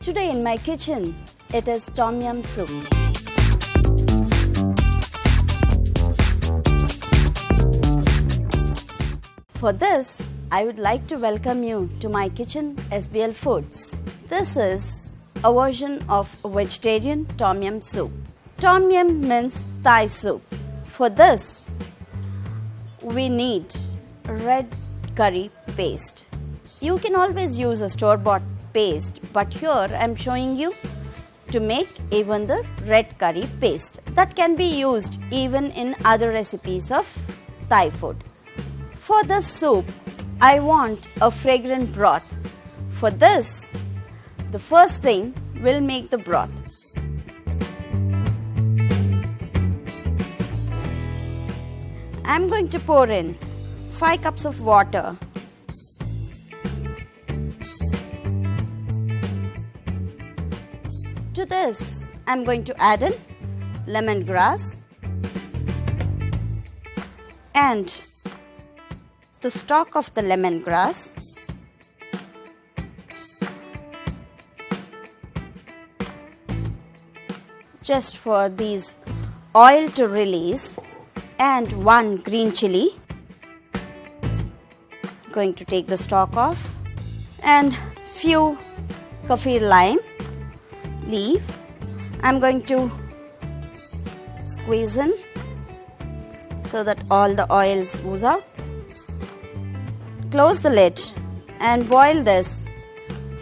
Today in my kitchen, it is Tom Yum soup. For this, I would like to welcome you to my kitchen, SBL Foods. This is a version of a vegetarian Tom Yum soup. Tom Yum means Thai soup. For this, we need red curry paste. You can always use a store-bought paste, but here I am showing you to make even the red curry paste that can be used even in other recipes of Thai food. For this soup, I want a fragrant broth. For this, the first thing will make the broth. I am going to pour in 5 cups of water. To this, I am going to add in lemongrass and the stalk of the lemongrass, just for these oil to release, and 1 green chili. Going to take the stalk off, and few kaffir lime leaf. I'm going to squeeze in so that all the oils ooze out. Close the lid and boil this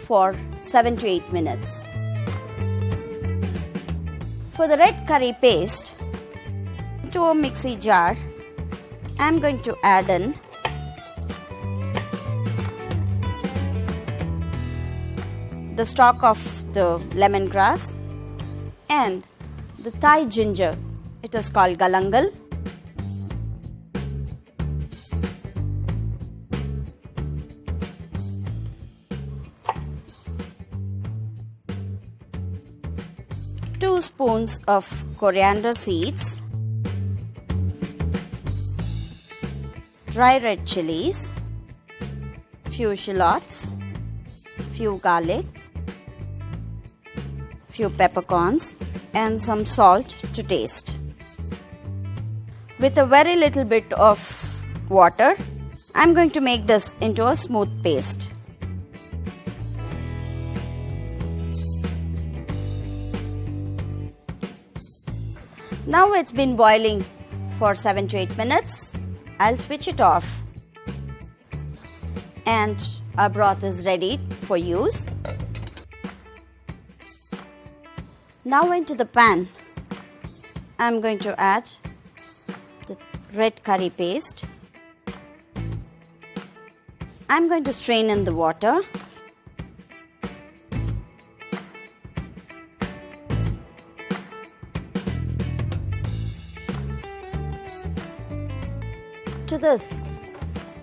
for 7 to 8 minutes. For the red curry paste, to a mixie jar, I'm going to add in the stalk of the lemongrass and the Thai ginger. It is called galangal. Two spoons of coriander seeds, dry red chilies, few shallots, few garlic, few peppercorns, and some salt to taste. With a very little bit of water, I'm going to make this into a smooth paste. Now it's been boiling for 7 to 8 minutes. I'll switch it off and our broth is ready for use. Now into the pan, I'm going to add the red curry paste. I'm going to strain in the water. To this,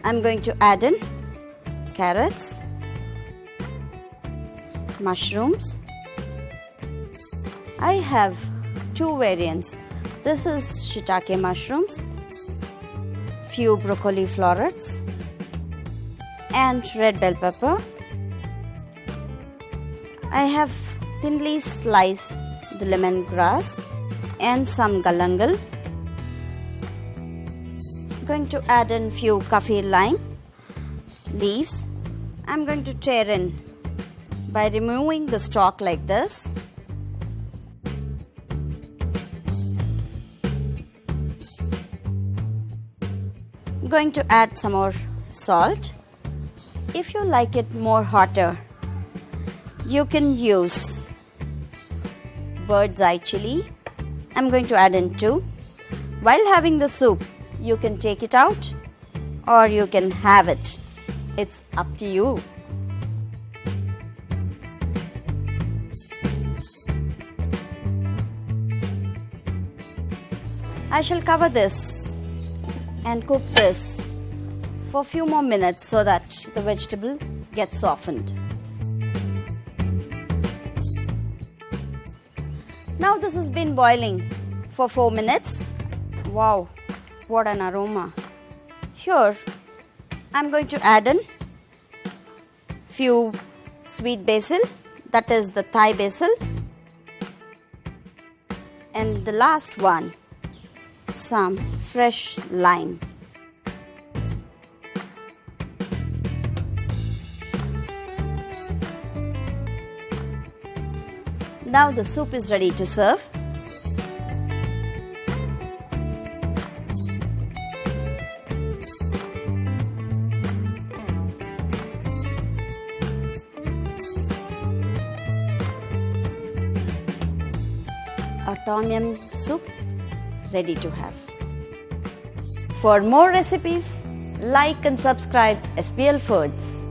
I'm going to add in carrots, mushrooms. I have 2 variants. This is shiitake mushrooms, few broccoli florets, and red bell pepper. I have thinly sliced the lemongrass and some galangal. Going to add in few kaffir lime leaves. I'm going to tear in by removing the stalk like this. I'm going to add some more salt. If you like it more hotter, you can use bird's eye chili. I'm going to add in 2. While having the soup, you can take it out or you can have it. It's up to you. I shall cover this and cook this for a few more minutes so that the vegetable gets softened. Now this has been boiling for 4 minutes. Wow, what an aroma. Here I'm going to add in few sweet basil that is the Thai basil. And the last one, some fresh lime. Now the soup is ready to serve. A tom yum soup ready to have. For more recipes, like and subscribe SBL Foods.